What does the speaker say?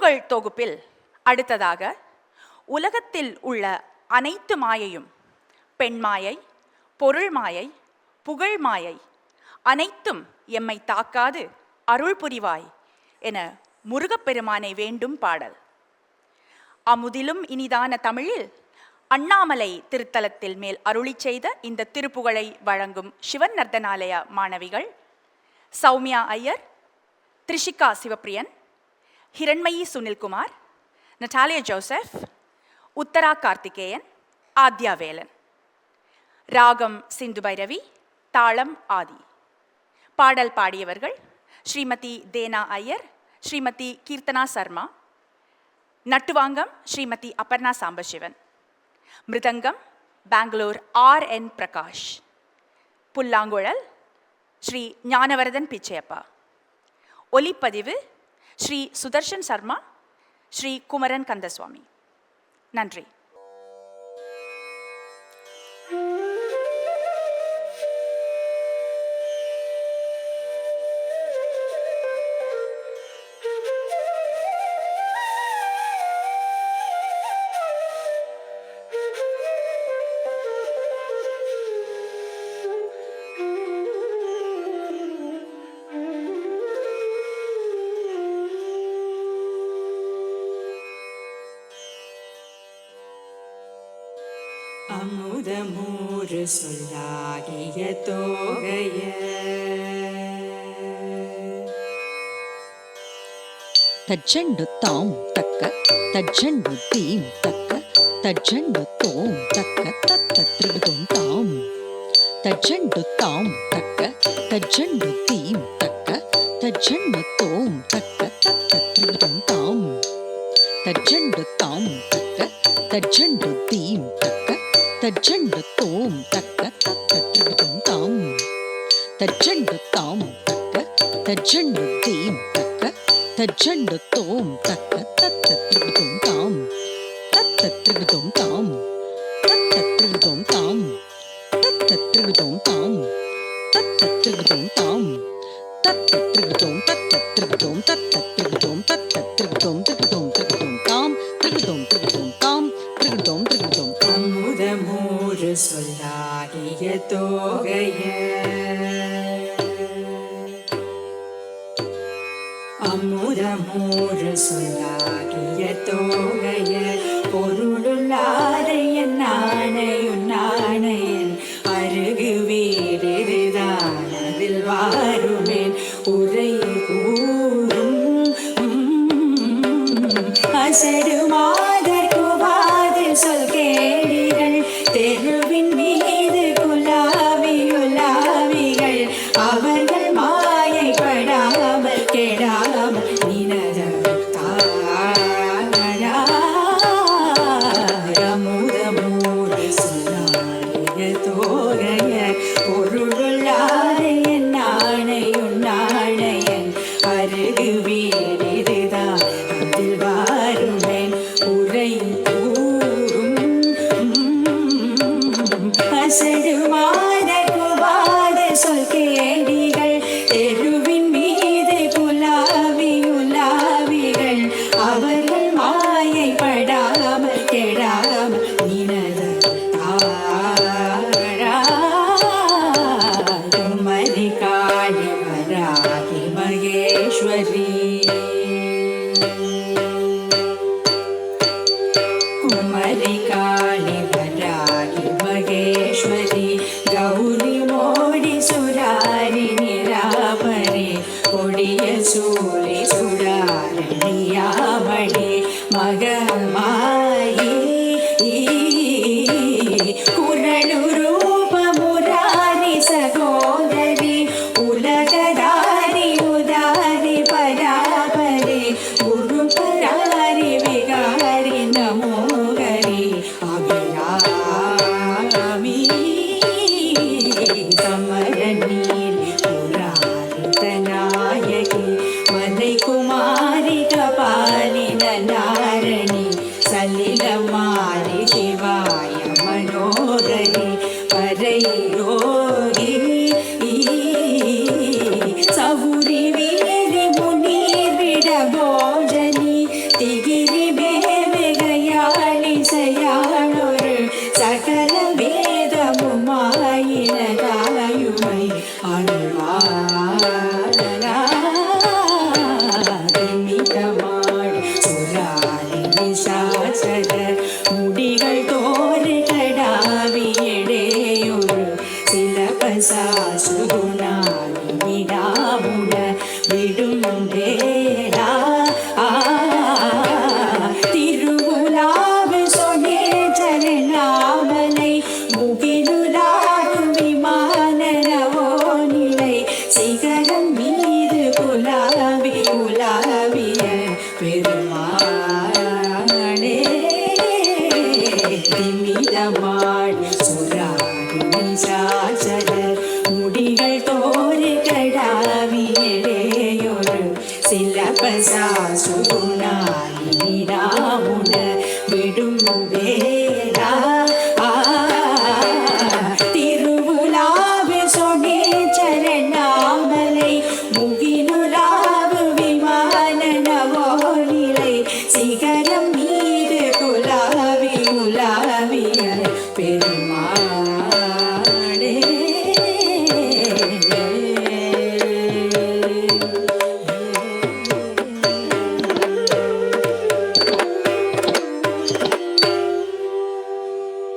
திருப்புகழ் தொகுப்பில் அடுத்ததாக உலகத்தில் உள்ள அனைத்து மாயையும், பெண்மாயை, பொருள் மாயை, புகழ் மாயை அனைத்தும் எம்மை தாக்காது அருள் புரிவாய் என முருகப்பெருமானை வேண்டும் பாடல். அமுதிலும் இனிதான தமிழில் அண்ணாமலை திருத்தலத்தில் மேல் அருளி செய்த இந்த திருப்புகழை வழங்கும் சிவன் நர்த்தனாலய மாணவிகள் சௌமியா ஐயர், த்ரிஷிகா சிவப்பிரியன், ஹிரண்மயி சுனில்குமார், நட்டாலியா ஜோசப், உத்தரா கார்த்திகேயன், ஆத்யா வேலன். ராகம் சிந்து பைரவி, தாளம் ஆதி. பாடல் பாடியவர்கள் ஸ்ரீமதி தேனா ஐயர், ஸ்ரீமதி கீர்த்தனா சர்மா. நட்டுவாங்கம் ஸ்ரீமதி அபர்ணா சாம்பசிவன். மிருதங்கம் பெங்களூர் RN பிரகாஷ். புல்லாங்குழல் ஸ்ரீ ஞானவரதன் பிச்சையப்பா. ஒலிப்பதிவு ஸ்ரீ சுதர்ஷன் சர்மா, ஸ்ரீ குமரன் கந்தசுவாமி. நன்றி. அமுதமூறு சொல்லாகிய தோகைய தஜ்ஜண்டு தாம் தக்க தஜ்ஜண்டு தீம் தக்க தஜ்ஜண்டு தோம் தக்க தத்த திருடுதோம் தாம் தஜ்ஜண்டு தாம் தக்க தஜ்ஜண்டு தீம் தக்க தஜ்ஜண்டு தோம் தக்க தத்த திருடுதோம் தாம் தஜ்ஜண்டு தாம் தக்க தஜ்ஜண்டு தீம் தக்க தஜ்ஜண்டு தோம் தக்க தத்த திருடுதோம் தாம் தஜ்ஜண்டு தாம் தக்க தஜ்ஜண்டு தீம் தக்க தஜ்ஜண்டு தோம் தக்க தத்த திருடுதோம் தாம் தத்த திருடுதோம் தாம் தத்த திருடுதோம் தாம் தத்த திருடுதோம் தாம் தத்த திருடுதோம் தாம் தத்த திருடுதோம் தத்த திருடுதோம் தத்த திருடுதோம் தத்த திருடுதோம் திருடுதோம் திருடுதோம் தாம் திருடுதோம் திருடுதோம் தாம் திருடுதோம் திருடுதோம். அமுதமூறு சொல்லாகிய தோகைய அமுதமூறு சொல்லாகிய தோகைய பொருளுள்ளாரைய நாணையும் நாணையன் அருகு வீடுதான் அதில் வாருமேன் உரை கூறும் அசடுமாதர் குவாது சொல் கேடிகள் தெருவின் மீது குலாவியுலாவிகள் அவர்கள் மாயைப்படாமல் கெடாமல் அமுதமூறு சொல்லாகிய தோகைய பொருளுள்ளாரைய நாணையும் நாணையன் அருகு வீடுதான் அதில் வாருமேன் உரை கூறும் அசடுமான குவாத சொல் கேடிகள் தெருவின் மீது குலாவியுலாவிகள் அவர்கள் மாயைப்படாமல் கெடாமல் குமரி காளி வராகி மகேஸ்வரி குமரி காளி வராகி மகேஸ்வரி கௌரி மோடி சுராரி நிராபரி கொடிய சூரி சுடாரணியாமணி மகமாயி குரலு ரூப முராரி சகோதரி உலகதாரி உதாரி பராபரி குரு பராரி விகாரி நமோகரி அபிராமி சமரநீர் புராரித நாயகி மதை குமாரி கபாலின நாரணி பெரு